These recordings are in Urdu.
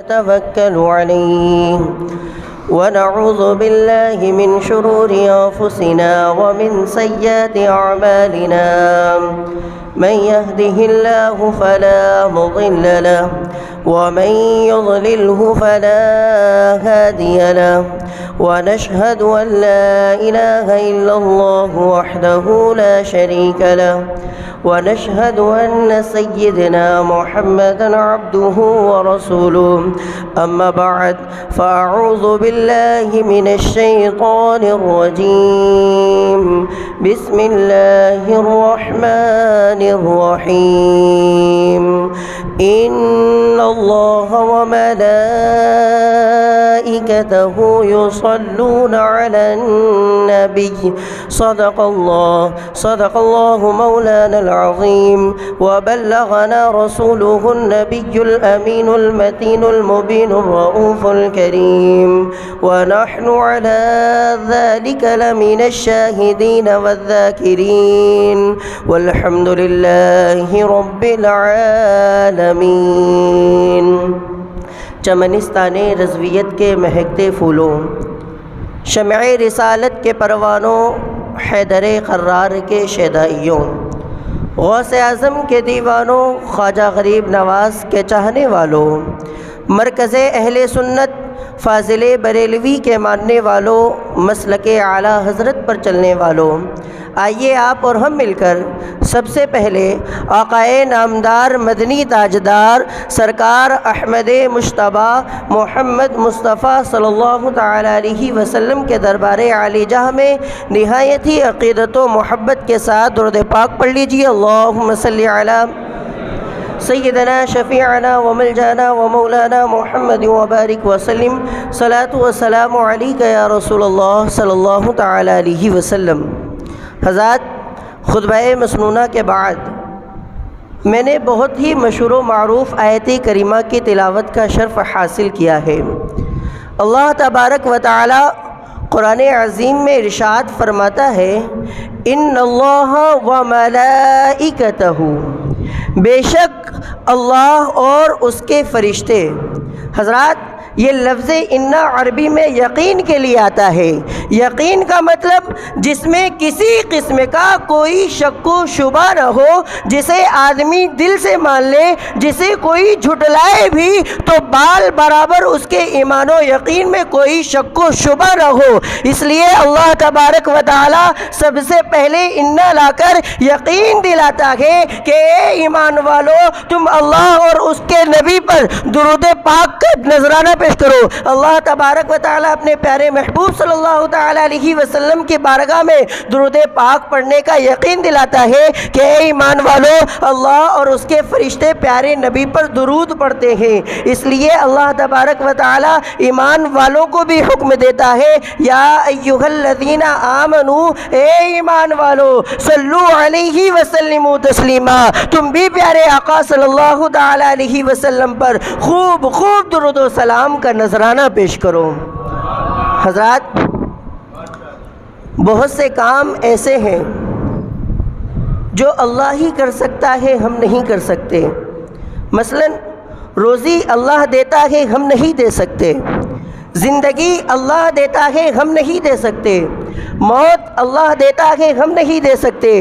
نتوكل عليه ونعوذ بالله من شرور أنفسنا ومن سيئات أعمالنا من يهده الله فلا مضل له ومن يضلله فلا هادي له ونشهد أن لا إله إلا الله وحده لا شريك له ونشهد أن سيدنا محمدًا عبده ورسوله أما بعد فأعوذ بالله من الشيطان الرجيم بسم الله الرحمن الرحيم إن الله وملائكته يصلون على النبي صدق الله مولانا العظيم وبلغنا رسوله النبي الأمين المتين المبين الرؤوف الكريم ونحن على ذلك لمن الشاهدين والذاكرين والحمد لله رب العالمين۔ چمنستان رضویت کے مہکتے پھولوں، شمع رسالت کے پروانوں، حیدر قرار کے شیدائیوں، غوث اعظم کے دیوانوں، خواجہ غریب نواز کے چاہنے والوں، مرکز اہل سنت فاضل بریلوی کے ماننے والوں، مسلک اعلیٰ حضرت پر چلنے والوں، آئیے آپ اور ہم مل کر سب سے پہلے آقائے نامدار مدنی تاجدار سرکار احمد مجتبیٰ محمد مصطفیٰ صلی اللہ تعالیٰ علیہ وسلم کے دربار عالی جاہ میں نہایت ہی عقیدت و محبت کے ساتھ درود پاک پڑھ لیجیے۔ اللہم صلی علی سیدنا شفیعنا وملجانا ومولانا محمد وبارک وسلم، صلاۃ والسلام علیک یا رسول اللہ صلی اللہ تعالیٰ علیہ وسلم۔ حضرات، خطبہ مسنونہ کے بعد میں نے بہت ہی مشہور و معروف آیت کریمہ کی تلاوت کا شرف حاصل کیا ہے۔ اللہ تبارک و تعالی قرآن عظیم میں ارشاد فرماتا ہے، ان اللہ و ملائکتہ، بے شک اللہ اور اس کے فرشتے۔ حضرات، یہ لفظ انا عربی میں یقین کے لیے آتا ہے۔ یقین کا مطلب جس میں کسی قسم کا کوئی شک و شبہ نہ ہو، جسے آدمی دل سے مان لے، جسے کوئی جھٹلائے بھی تو بال برابر اس کے ایمان و یقین میں کوئی شک و شبہ نہ ہو۔ اس لیے اللہ تبارک و تعالی سب سے پہلے انا لا کر یقین دلاتا ہے کہ اے ایمان والو، تم اللہ اور اس کے نبی پر درود پاک کا نذرانہ پیش کرو۔ اللہ تبارک و تعالی اپنے پیارے محبوب صلی اللہ تعالی علیہ وسلم کی بارگاہ میں درود پاک پڑھنے کا یقین دلاتا ہے کہ اے ایمان والو، اللہ اور اس کے فرشتے پیارے نبی پر درود پڑھتے ہیں۔ اس لیے اللہ تبارک و تعالی ایمان والوں کو بھی حکم دیتا ہے، یا ایھا الذین آمنوا، اے ایمان والو، صلو علیہ وسلموا تسلیما، تم بھی پیارے آقا صلی اللہ تعالی علیہ وسلم پر خوب درود و سلام کا نذرانہ پیش کرو۔ حضرات، بہت سے کام ایسے ہیں جو اللہ ہی کر سکتا ہے، ہم نہیں کر سکتے۔ مثلا روزی اللہ دیتا ہے، ہم نہیں دے سکتے۔ زندگی اللہ دیتا ہے، ہم نہیں دے سکتے۔ موت اللہ دیتا ہے، ہم نہیں دے سکتے۔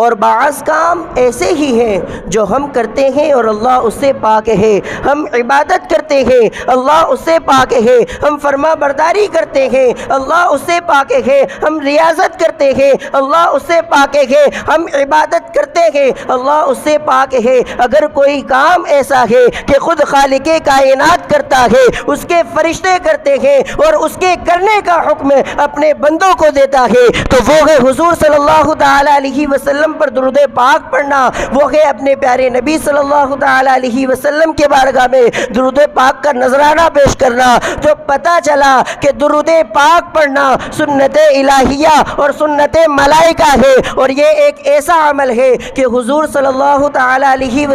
اور بعض کام ایسے ہی ہیں جو ہم کرتے ہیں اور اللہ اس سے پاک ہے۔ ہم عبادت کرتے ہیں، اللہ اس سے پاک ہے۔ ہم فرما برداری کرتے ہیں، اللہ اس سے پاک ہے۔ ہم ریاضت کرتے ہیں، اللہ اس سے پاک ہے۔ ہم عبادت کرتے ہیں، اللہ اس سے پاک ہے۔ اگر کوئی کام ایسا ہے کہ خود خالق کائنات کرتا ہے، اس کے فرشتے کرتے ہیں اور اس کے کرنے کا حکم اپنے بندوں کو دیتا ہے، تو وہ ہے حضور صلی اللہ تعالی علیہ وسلم پر درود پاک پڑھنا، وہ ہے اپنے پیارے نبی صلی اللہ تعالی علیہ وسلم کے بارگاہ میں درود پاک کا نذرانہ پیش کرنا۔ تو پتہ چلا کہ درود پاک پڑھنا سنت الہیہ اور سنت ملائکہ ہے، اور یہ ایک ایسا عمل ہے کہ حضور صلی اللہ تعالی علیہ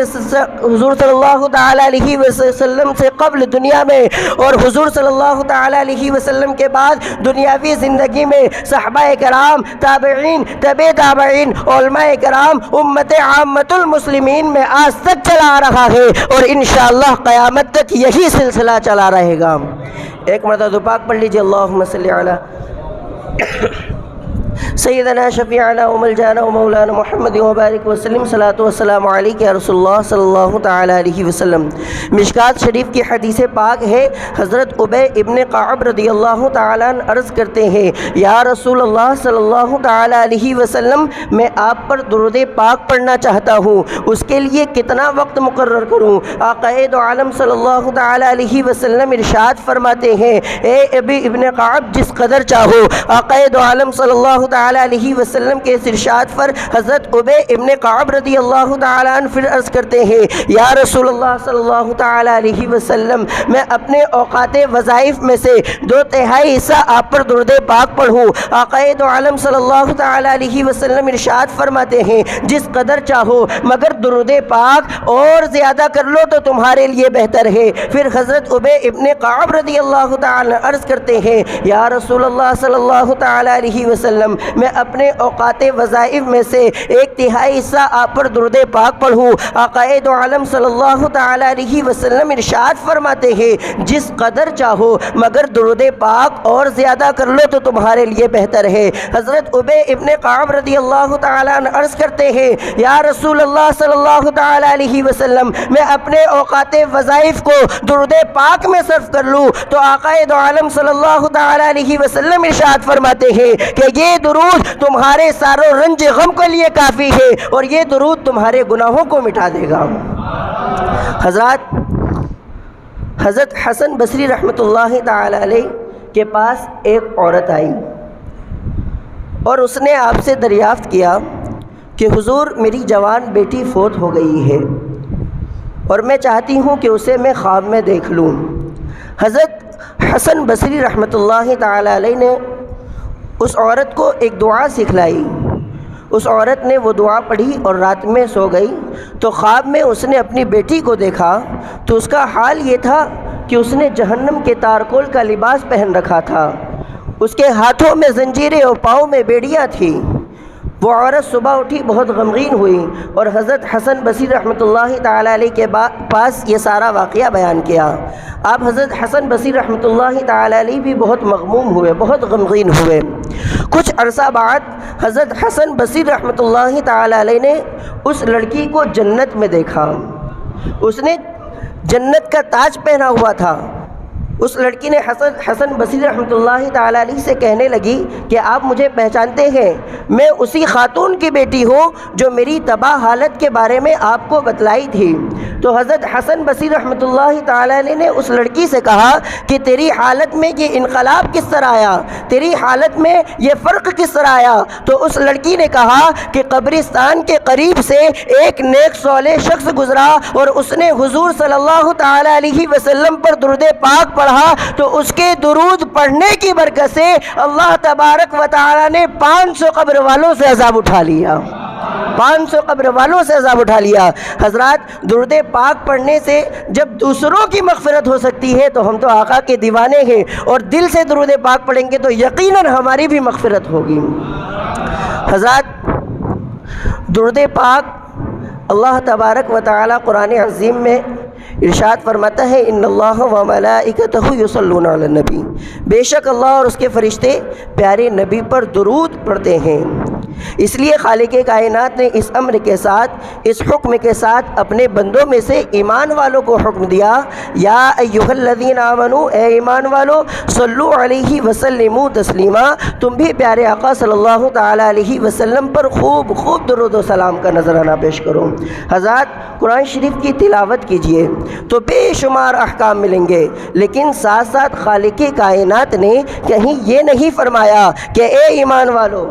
وسلم سے قبل دنیا میں اور حضور صلی اللہ تعالی علیہ وسلم کے بعد دنیاوی زندگی میں صحابہ صحابہ کرام، تابعین، تبع تابعین، علماء کرام، امت عامت المسلمین میں آج تک چلا آ رہا ہے اور انشاءاللہ قیامت تک یہی سلسلہ چلا رہے گا۔ ایک مرتبہ پاک پڑھ لیجیے، اللہم صلی علی سیدنا شفیعنا و ملجانا و مولانا محمد وبارک وسلم، صلاۃ والسلام علیک یا رسول اللہ صلی اللہ تعالی علیہ وسلم۔ مشکات شریف کی حدیث پاک ہے، حضرت ابی ابن کعب رضی اللہ تعالیٰ عنہ عرض کرتے ہیں، یا رسول اللہ صلی اللہ تعالی علیہ وسلم، میں آپ پر درود پاک پڑھنا چاہتا ہوں، اس کے لیے کتنا وقت مقرر کروں؟ آقا دو عالم صلی اللہ تعالی علیہ وسلم ارشاد فرماتے ہیں، اے ابی ابن کعب، جس قدر چاہو۔ آقا دو عالم صلی اللہ تعالی علیہ وسلم کے اس ارشاد پر حضرت ابی ابن کعب رضی اللہ تعالی عنہ پھر عرض کرتے ہیں، یا رسول اللہ صلی اللہ تعالی علیہ وسلم، میں اپنے اوقات وظائف میں سے 2/3 حصہ آپ پر درود پاک پڑھوں؟ آقا دو عالم صلی اللہ تعالی علیہ وسلم ارشاد فرماتے ہیں، جس قدر چاہو، مگر درود پاک اور زیادہ کر لو تو تمہارے لیے بہتر ہے۔ پھر حضرت ابی ابن کعب رضی اللہ تعالی عنہ عرض کرتے ہیں، یا رسول اللہ صلی اللہ تعالی علیہ وسلم، میں اپنے اوقات وظائف میں سے 1/3 حصہ آپ پر درود پاک پڑھوں؟ آقا دو عالم صلی اللہ تعالی علیہ وسلم ارشاد فرماتے ہیں، جس قدر چاہو، مگر درود پاک اور زیادہ کر لو تو تمہارے لیے بہتر ہے۔ حضرت ابی ابن کعب رضی اللہ تعالی عنہ عرض کرتے ہیں، یا رسول اللہ صلی اللہ تعالی علیہ وسلم، میں اپنے اوقات وظائف کو درود پاک میں صرف کر لوں تو آقا دو عالم صلی اللہ تعالی علیہ وسلم ارشاد فرماتے ہیں کہ یہ درود تمہارے ساروں رنج غم کے لیے کافی ہے اور یہ درود تمہارے گناہوں کو مٹا دے گا۔ حضرت حسن بصری رحمۃ اللہ تعالی علیہ کے پاس ایک عورت آئی اور اس نے آپ سے دریافت کیا کہ حضور، میری جوان بیٹی فوت ہو گئی ہے اور میں چاہتی ہوں کہ اسے میں خواب میں دیکھ لوں۔ حضرت حسن بصری رحمۃ اللہ تعالی علیہ نے اس عورت کو ایک دعا سکھلائی۔ اس عورت نے وہ دعا پڑھی اور رات میں سو گئی تو خواب میں اس نے اپنی بیٹی کو دیکھا تو اس کا حال یہ تھا کہ اس نے جہنم کے تارکول کا لباس پہن رکھا تھا، اس کے ہاتھوں میں زنجیریں اور پاؤں میں بیڑیاں تھیں۔ وہ عورت صبح اٹھی، بہت غمگین ہوئی اور حضرت حسن بصری رحمۃ اللہ تعالی علیہ کے پاس یہ سارا واقعہ بیان کیا۔ آپ حضرت حسن بصری رحمۃ اللہ تعالی علیہ بھی بہت مغموم ہوئے، بہت غمگین ہوئے۔ کچھ عرصہ بعد حضرت حسن بصری رحمۃ اللہ تعالی علیہ نے اس لڑکی کو جنت میں دیکھا۔ اس نے جنت کا تاج پہنا ہوا تھا۔ اس لڑکی نے حسن بصری رحمۃ اللہ تعالی علیہ سے کہنے لگی کہ آپ مجھے پہچانتے ہیں؟ میں اسی خاتون کی بیٹی ہوں جو میری تباہ حالت کے بارے میں آپ کو بتلائی تھی۔ تو حضرت حسن بصری رحمۃ اللہ تعالی علیہ نے اس لڑکی سے کہا کہ تیری حالت میں یہ انقلاب کس طرح آیا، تیری حالت میں یہ فرق کس طرح آیا؟ تو اس لڑکی نے کہا کہ قبرستان کے قریب سے ایک نیک صالح شخص گزرا اور اس نے حضور صلی اللہ تعالی علیہ وسلم پر درود پاک پڑھا تو اس کے درود پڑھنے کی برکت سے اللہ تبارک و تعالی نے 500 قبر والوں سے عذاب اٹھا لیا، 500 قبر والوں سے عذاب اٹھا لیا۔ حضرات، درود پاک پڑھنے سے جب دوسروں کی مغفرت ہو سکتی ہے تو ہم تو آقا کے دیوانے ہیں اور دل سے درود پاک پڑھیں گے تو یقیناً ہماری بھی مغفرت ہوگی۔ حضرات، درود پاک اللہ تبارک و تعالی قرآن عظیم میں ارشاد فرماتا ہے، ان اللہ و ملائکتہ یصلون علی النبی، بے شک اللہ اور اس کے فرشتے پیارے نبی پر درود پڑھتے ہیں۔ اس لیے خالق کائنات نے اس امر کے ساتھ، اس حکم کے ساتھ اپنے بندوں میں سے ایمان والوں کو حکم دیا، یا ایھا الذین آمنوا، اے ایمان والو، صلو علیہ وسلموا تسلیما، تم بھی پیارے آقا صلی اللہ تعالی علیہ وسلم پر خوب خوب درود و سلام کا نذرانہ پیش کرو۔ حضرات، قرآن شریف کی تلاوت کیجئے تو بے شمار احکام ملیں گے، لیکن ساتھ ساتھ خالق کائنات نے کہیں یہ نہیں فرمایا کہ اے ایمان والو،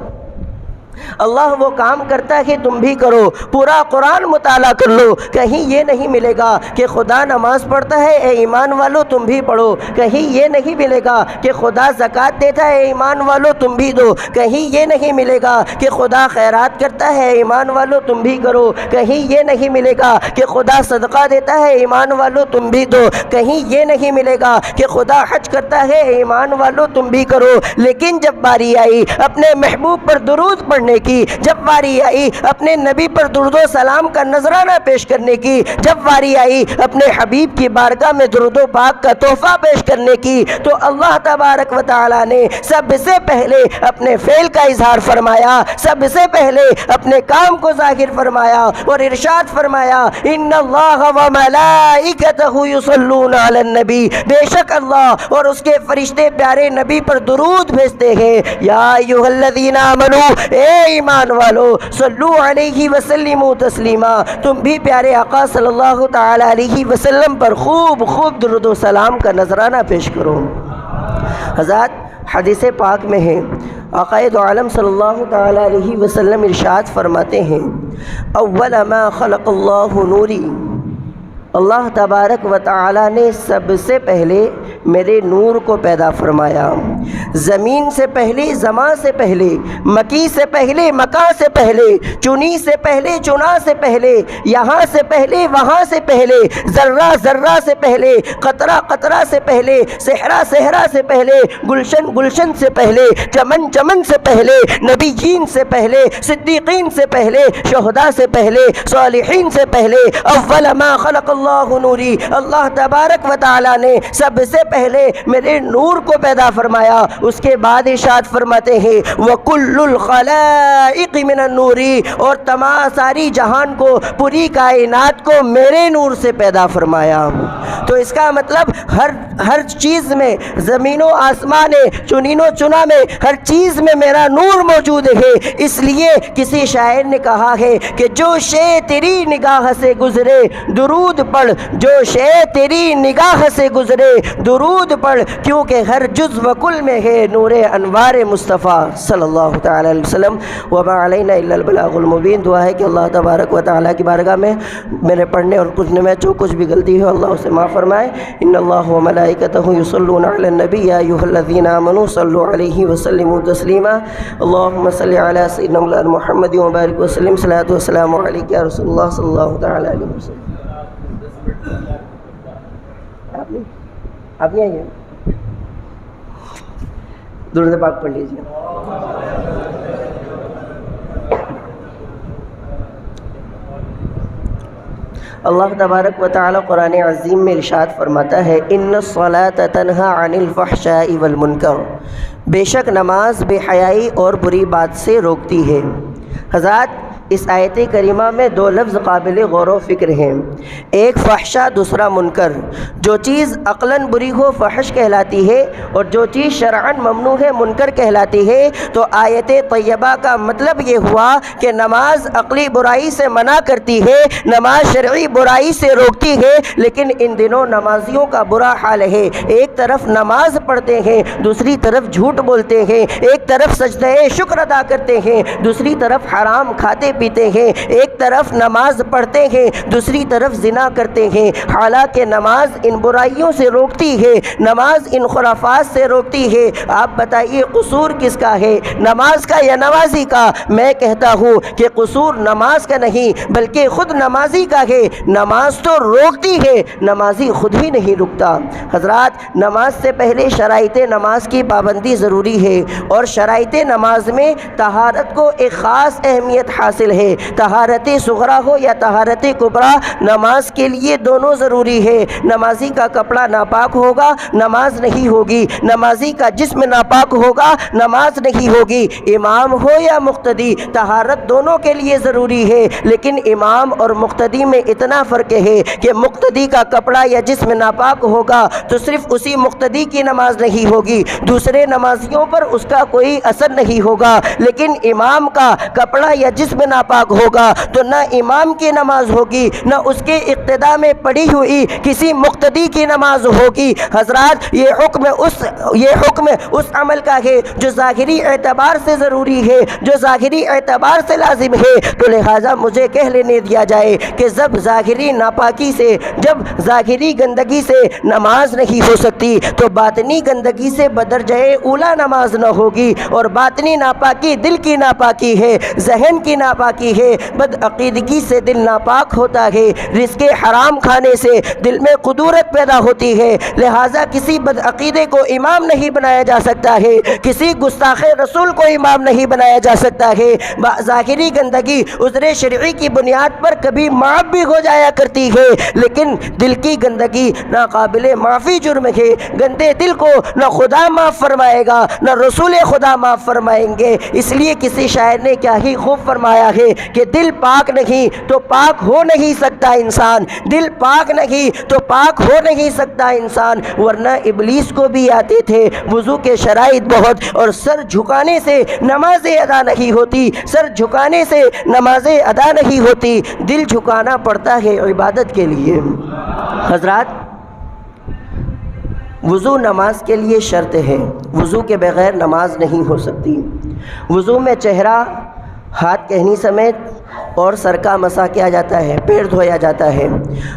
اللہ وہ کام کرتا ہے تم بھی کرو، پورا قرآن مطالعہ کر لو، کہیں یہ نہیں ملے گا کہ خدا نماز پڑھتا ہے اے ایمان والو تم بھی پڑھو، کہیں یہ نہیں ملے گا کہ خدا زکوٰۃ دیتا ہے اے ایمان والو تم بھی دو، کہیں یہ نہیں ملے گا کہ خدا خیرات کرتا ہے اے ایمان والو تم بھی کرو، کہیں یہ نہیں ملے گا کہ خدا صدقہ دیتا ہے ایمان والو تم بھی دو، کہیں یہ نہیں ملے گا کہ خدا حج کرتا ہے ایمان والو تم بھی کرو۔ لیکن جب باری آئی اپنے محبوب پر درود پڑھنے کی، جب باری آئی اپنے نبی پر درود و سلام کا نذرانہ پیش کرنے کی، جب باری آئی اپنے حبیب کی بارگاہ میں درود و پاک کا تحفہ پیش کرنے کی، تو اللہ تبارک و تعالی نے سب سے پہلے اپنے فعل کا اظہار فرمایا، سب سے پہلے اپنے کام کو ظاہر فرمایا اور ارشاد فرمایا ان اللہ و ملائکتہ یصلون علی النبی، بے شک اللہ اور اس کے فرشتے پیارے نبی پر درود بھیجتے ہیں۔ یا ایھا الذین آمنوا، اے ایمان والو، صلو علیہ وسلموا تسلیما، تم بھی پیارے آقا صلی اللہ تعالی علیہ وسلم پر خوب خوب درود و سلام کا نذرانہ پیش کرو۔ حضرات حدیث پاک میں ہے، آقا دو عالم صلی اللہ تعالی علیہ وسلم ارشاد فرماتے ہیں اول ما خلق اللہ نوری، اللہ تبارک و تعالی نے سب سے پہلے میرے نور کو پیدا فرمایا، زمین سے پہلے، زمان سے پہلے، مکی سے پہلے، مکان سے پہلے، چنی سے پہلے، چنا سے پہلے، یہاں سے پہلے، وہاں سے پہلے، ذرہ ذرہ سے پہلے، قطرہ قطرہ سے پہلے، صحرا صحرا سے پہلے، گلشن گلشن سے پہلے، چمن چمن سے پہلے، نبیین سے پہلے، صدیقین سے پہلے، شہداء سے پہلے، صالحین سے پہلے، اول ما خلق اللہ نوری، اللہ تبارک و تعالی نے سب سے پہلے میرے نور کو پیدا فرمایا۔ اس کے بعد ارشاد فرماتے ہیں وَكُلُّ الْخَلَائِقِ مِنَ النُّورِ، اور تمام ساری جہان کو، پوری کائنات کو میرے نور سے پیدا فرمایا۔ تو اس کا مطلب ہر چیز میں، زمین و آسمان، چنین و چنا میں، ہر چیز میں میرا نور موجود ہے۔ اس لیے کسی شاعر نے کہا ہے کہ جو شے تیری نگاہ سے گزرے درود پڑھ، جو شے تیری نگاہ سے گزرے درود پڑھ، کیونکہ ہر جز و کل میں ہے نور انوار مصطفیٰ صلی اللہ تعالی علیہ وسلم۔ وما علینا الا البلاغ المبین۔ دعا ہے کہ اللہ تبارک و تعالیٰ کی بارگاہ میں میرے پڑھنے اور کچھ میں جو کچھ بھی غلطی ہے اللہ اسے معاف فرمائے۔ ان اللہ و ملائکتہ یصلون علی النبی یا ایھا الذین آمنوا صلوا علیہ وسلموا تسلیما۔ اللہم صل علی سیدنا مولانا محمد وبارک وسلم۔ صلاۃ و سلام علیک یا رسول اللہ صلی اللہ تعالی علیہ وسلم۔ آپ نہیں آئیے، درود پاک پڑھ لیجیے۔ اللہ تبارک و تعالی قرآن عظیم میں ارشاد فرماتا ہے ان الصلاۃ تنہی عن الفحشاء والمنکر، بے شک نماز بے حیائی اور بری بات سے روکتی ہے۔ حضرات اس آیت کریمہ میں دو لفظ قابل غور و فکر ہیں، ایک فحشا، دوسرا منکر۔ جو چیز عقلاً بری ہو فحش کہلاتی ہے اور جو چیز شرعاً ممنوع ہے منکر کہلاتی ہے۔ تو آیت طیبہ کا مطلب یہ ہوا کہ نماز عقلی برائی سے منع کرتی ہے، نماز شرعی برائی سے روکتی ہے، لیکن ان دنوں نمازیوں کا برا حال ہے۔ ایک طرف نماز پڑھتے ہیں، دوسری طرف جھوٹ بولتے ہیں، ایک طرف سجدہ شکر ادا کرتے ہیں، دوسری طرف حرام کھاتے پیتے ہیں، ایک طرف نماز پڑھتے ہیں، دوسری طرف زنا کرتے ہیں۔ حالانکہ نماز ان برائیوں سے روکتی ہے، نماز ان خرافات سے روکتی ہے۔ آپ بتائیے قصور کس کا ہے، نماز کا یا نمازی کا؟ میں کہتا ہوں کہ قصور نماز کا نہیں بلکہ خود نمازی کا ہے۔ نماز تو روکتی ہے، نمازی خود ہی نہیں رکتا۔ حضرات نماز سے پہلے شرائط نماز کی پابندی ضروری ہے، اور شرائط نماز میں طہارت کو ایک خاص اہمیت حاصل ہے۔ طہارت صغریٰ ہو یا طہارت کبریٰ، نماز کے لیے دونوں ضروری ہے۔ نمازی کا کپڑا ناپاک ہوگا نماز نہیں ہوگی، نمازی کا جسم ناپاک ہوگا نماز نہیں ہوگی۔ امام ہو یا مقتدی، طہارت دونوں کے لیے ضروری ہے، لیکن امام اور مقتدی میں اتنا فرق ہے کہ مقتدی کا کپڑا یا جسم ناپاک ہوگا تو صرف اسی مقتدی کی نماز نہیں ہوگی، دوسرے نمازیوں پر اس کا کوئی اثر نہیں ہوگا، لیکن امام کا کپڑا یا جسم ناپاک ہوگا تو نہ امام کی نماز ہوگی، نہ اس کے اقتداء میں پڑھی ہوئی کسی مقتدی کی نماز ہوگی۔ حضرات یہ حکم اس عمل کا ہے جو ظاہری اعتبار سے ضروری ہے، جو ظاہری اعتبار سے لازم ہے۔ تو لہٰذا مجھے کہہ لینے دیا جائے کہ جب ظاہری ناپاکی سے، جب ظاہری گندگی سے نماز نہیں ہو سکتی تو باطنی گندگی سے بدرجہ اولا نماز نہ ہوگی۔ اور باطنی ناپاکی دل کی ناپاکی ہے، ذہن کی ناپاکی ہے، بدعقیدگی سے دل ناپاک ہوتا ہے، رزق حرام کھانے سے دل میں قدورت پیدا ہوتی ہے۔ لہٰذا کسی بدعقیدے کو امام نہیں بنایا جا سکتا ہے، کسی گستاخ رسول کو امام نہیں بنایا جا سکتا ہے۔ ظاہری گندگی عذر شرعی کی بنیاد پر کبھی معاف بھی ہو جایا کرتی ہے، لیکن دل کی گندگی ناقابل معافی جرم ہے۔ گندے دل کو نہ خدا معاف فرمائے گا نہ رسول خدا معاف فرمائیں گے۔ اس لیے کسی شاعر نے کیا ہی خوب فرمایا ہے کہ دل پاک نہیں تو پاک ہو نہیں سکتا انسان، دل پاک نہیں تو پاک ہو نہیں سکتا انسان۔ ورنہ ابلیس کو بھی آتے تھے وضو کے شرائط بہت، اور سر جھکانے سے نمازیں ادا نہیں ہوتی، سر جھکانے سے نمازیں ادا نہیں ہوتی، دل جھکانا پڑتا ہے عبادت کے لیے۔ حضرات وضو نماز کے لیے شرط ہے، وضو کے بغیر نماز نہیں ہو سکتی۔ وضو میں چہرہ، ہاتھ کہنی سمیت اور سر کا مسح کیا جاتا ہے، پیر دھویا جاتا ہے۔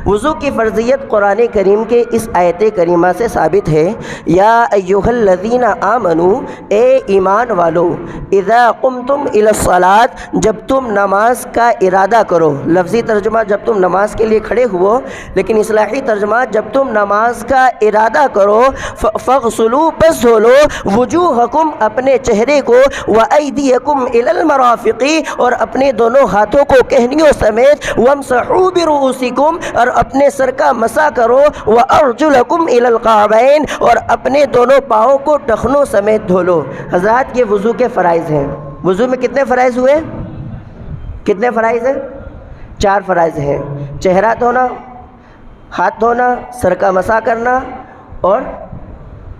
وضو کی فرضیت قرآن کریم کے اس آیت کریمہ سے ثابت ہے، یا ایھا الذین آمنوا، اے ایمان والو، اذا قمتم الی الصلاۃ، جب تم نماز کا ارادہ کرو۔ لفظی ترجمہ جب تم نماز کے لیے کھڑے ہو، لیکن اصطلاحی ترجمہ جب تم نماز کا ارادہ کرو، فاغسلوا، پس دھو لو، وجوہکم، اپنے چہرے کو، وایدیکم الی المرافق، اور اپنے دونوں ہاتھوں کو کہنیوں سمیت، وامسحوا برؤوسکم، اور اپنے سر کا مسح کرو، وارجلکم الی الکعبین، اور اپنے دونوں پاؤں کو ٹخنوں سمیت دھو لو۔ حضرات یہ وضو کے فرائض ہیں۔ وضو میں کتنے فرائض ہوئے؟ کتنے فرائض ہیں؟ 4 فرائض ہیں۔ چہرہ دھونا، ہاتھ دھونا، سر کا مسح کرنا، اور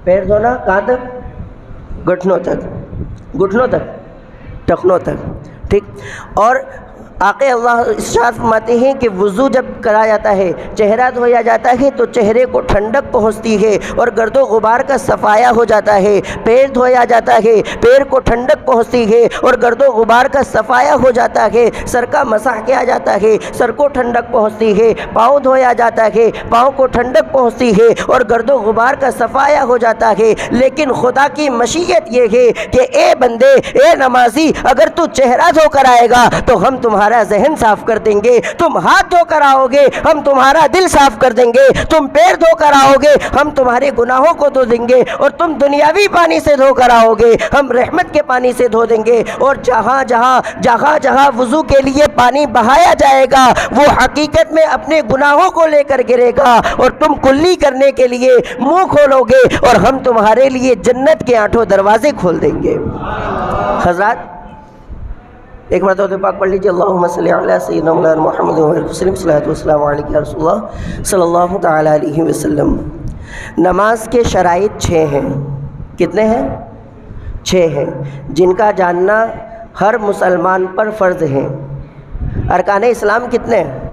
پیر دھونا کہاں تک؟ گھٹنوں تک، گھٹنوں تک، ٹخنوں تک، ٹھیک۔ اور آقا اللہ ارشاد فرماتے ہیں کہ وضو جب کرا جاتا ہے، چہرہ دھویا جاتا ہے تو چہرے کو ٹھنڈک پہنچتی ہے اور گرد و غبار کا صفایا ہو جاتا ہے۔ پیر دھویا جاتا ہے، پیر کو ٹھنڈک پہنچتی ہے اور گرد و غبار کا صفایا ہو جاتا ہے۔ سر کا مسح کیا جاتا ہے، سر کو ٹھنڈک پہنچتی ہے۔ پاؤں دھویا جاتا ہے، پاؤں کو ٹھنڈک پہنچتی ہے اور گرد و غبار کا صفایا ہو جاتا ہے۔ لیکن خدا کی مشیت یہ ہے کہ اے بندے، اے نمازی، اگر تو چہرہ دھو کر آئے گا تو ہم تمہارا ذہن صاف کر دیں گے، تم ہاتھ دھو کر آؤ گے ہم تمہارا دل صاف کر دیں گے، تم پیر دھو کر آؤ گے ہم تمہارے گناہوں کو دھو دیں گے، اور تم دنیاوی پانی سے دھو کر آؤ گے ہم رحمت کے پانی سے دھو دیں گے۔ اور جہاں جہاں وضو کے لیے پانی بہایا جائے گا وہ حقیقت میں اپنے گناہوں کو لے کر گرے گا، اور تم کلی کرنے کے لیے منہ کھولو گے اور ہم تمہارے لیے جنت کے 8 دروازے کھول دیں گے۔ حضرات ایک مرتبہ پاک پڑھ لیجیے، اللہم صلی علی سیدنا مولانا محمد وسلم، صلاۃ والسلام علیک یا رسول اللہ صلی اللہ تعالی علیہ وسلم۔ نماز کے شرائط 6 ہیں۔ کتنے ہیں؟ 6 ہیں، جن کا جاننا ہر مسلمان پر فرض ہے۔ ارکان اسلام کتنے ہیں؟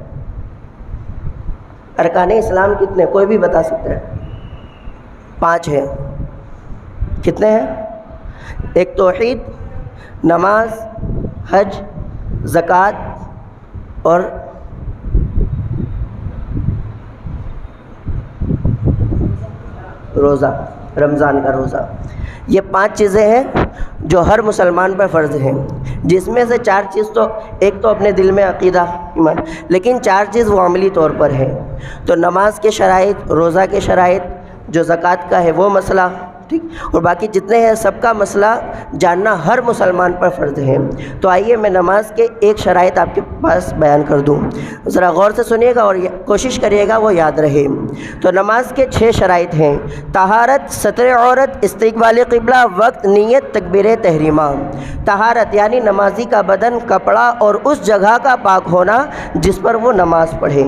ارکان اسلام کتنے؟ کوئی بھی بتا سکتا ہے؟ 5 ہیں۔ کتنے ہیں؟ ایک توحید، نماز، حج، زکوٰۃ اور روزہ، رمضان کا روزہ۔ یہ 5 چیزیں ہیں جو ہر مسلمان پر فرض ہیں، جس میں سے 4 چیز تو ایک تو اپنے دل میں عقیدہ ایمان، لیکن 4 چیز وہ عملی طور پر ہے۔ تو نماز کے شرائط، روزہ کے شرائط، جو زکوٰۃ کا ہے وہ مسئلہ، ٹھیک، اور باقی جتنے ہیں سب کا مسئلہ جاننا ہر مسلمان پر فرض ہے۔ تو آئیے میں نماز کے ایک شرائط آپ کے پاس بیان کر دوں، ذرا غور سے سنیے گا اور کوشش کریے گا وہ یاد رہے۔ تو نماز کے 6 شرائط ہیں: طہارت، ستر عورت، استقبال قبلہ، وقت، نیت، تکبیر تحریمہ۔ طہارت یعنی نمازی کا بدن، کپڑا اور اس جگہ کا پاک ہونا جس پر وہ نماز پڑھے،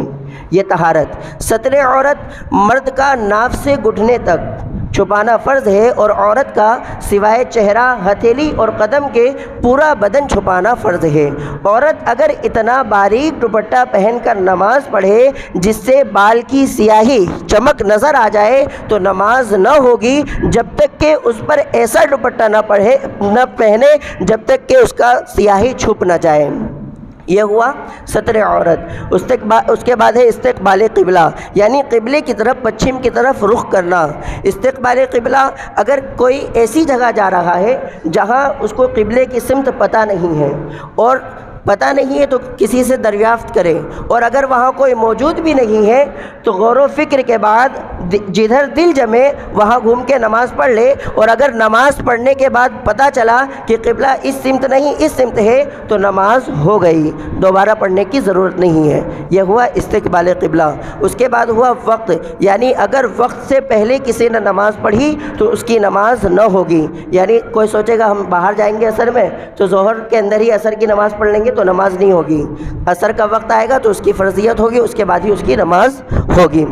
یہ طہارت۔ ستر عورت، مرد کا ناف سے گھٹنے تک چھپانا فرض ہے، اور عورت کا سوائے چہرہ، ہتھیلی اور قدم کے پورا بدن چھپانا فرض ہے۔ عورت اگر اتنا باریک دوپٹہ پہن کر نماز پڑھے جس سے بال کی سیاہی چمک نظر آ جائے تو نماز نہ ہوگی جب تک کہ اس پر ایسا دوپٹہ نہ پہنے جب تک کہ اس کا سیاہی چھپ نہ جائے۔ یہ ہوا ستر عورت۔ اس کے بعد ہے استقبال قبلہ، یعنی قبلے کی طرف، پچھم کی طرف رخ کرنا۔ استقبال قبلہ، اگر کوئی ایسی جگہ جا رہا ہے جہاں اس کو قبلے کی سمت پتہ نہیں ہے، اور پتہ نہیں ہے تو کسی سے دریافت کرے، اور اگر وہاں کوئی موجود بھی نہیں ہے تو غور و فکر کے بعد جدھر دل جمے وہاں گھوم کے نماز پڑھ لے، اور اگر نماز پڑھنے کے بعد پتہ چلا کہ قبلہ اس سمت نہیں اس سمت ہے تو نماز ہو گئی، دوبارہ پڑھنے کی ضرورت نہیں ہے۔ یہ ہوا استقبال قبلہ۔ اس کے بعد ہوا وقت، یعنی اگر وقت سے پہلے کسی نے نماز پڑھی تو اس کی نماز نہ ہوگی۔ یعنی کوئی سوچے گا ہم باہر جائیں گے عصر میں تو ظہر کے اندر ہی عصر کی نماز پڑھ لیں گے تو نماز نہیں ہوگی، عصر کا وقت آئے گا تو اس کی فرضیت ہوگی، اس کے بعد ہی اس کی نماز ہوگی۔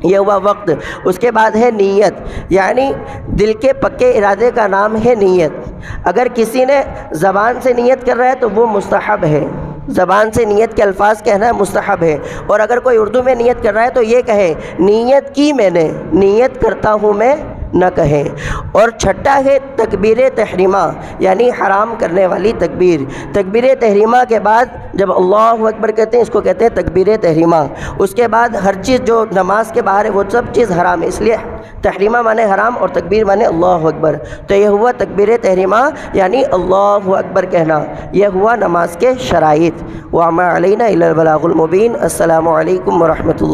یہ ہوا وقت۔ اس کے بعد ہے نیت، یعنی دل کے پکے ارادے کا نام ہے نیت۔ اگر کسی نے زبان سے نیت کر رہا ہے تو وہ مستحب ہے، زبان سے نیت کے الفاظ کہنا مستحب ہے، اور اگر کوئی اردو میں نیت کر رہا ہے تو یہ کہے نیت کی میں نے، نیت کرتا ہوں میں نہ کہیں۔ اور چھٹا ہے تکبیر تحریمہ، یعنی حرام کرنے والی تکبیر۔ تکبیر تحریمہ کے بعد جب اللہ اکبر کہتے ہیں اس کو کہتے ہیں تکبیر تحریمہ۔ اس کے بعد ہر چیز جو نماز کے باہر ہے وہ سب چیز حرام ہے، اس لیے تحریمہ مانے حرام اور تکبیر مانے اللہ اکبر۔ تو یہ ہوا تکبیر تحریمہ، یعنی اللہ اکبر کہنا۔ یہ ہوا نماز کے شرائط۔ وما علینا الا البلاغ المبین۔ السلام علیکم ورحمۃ اللہ۔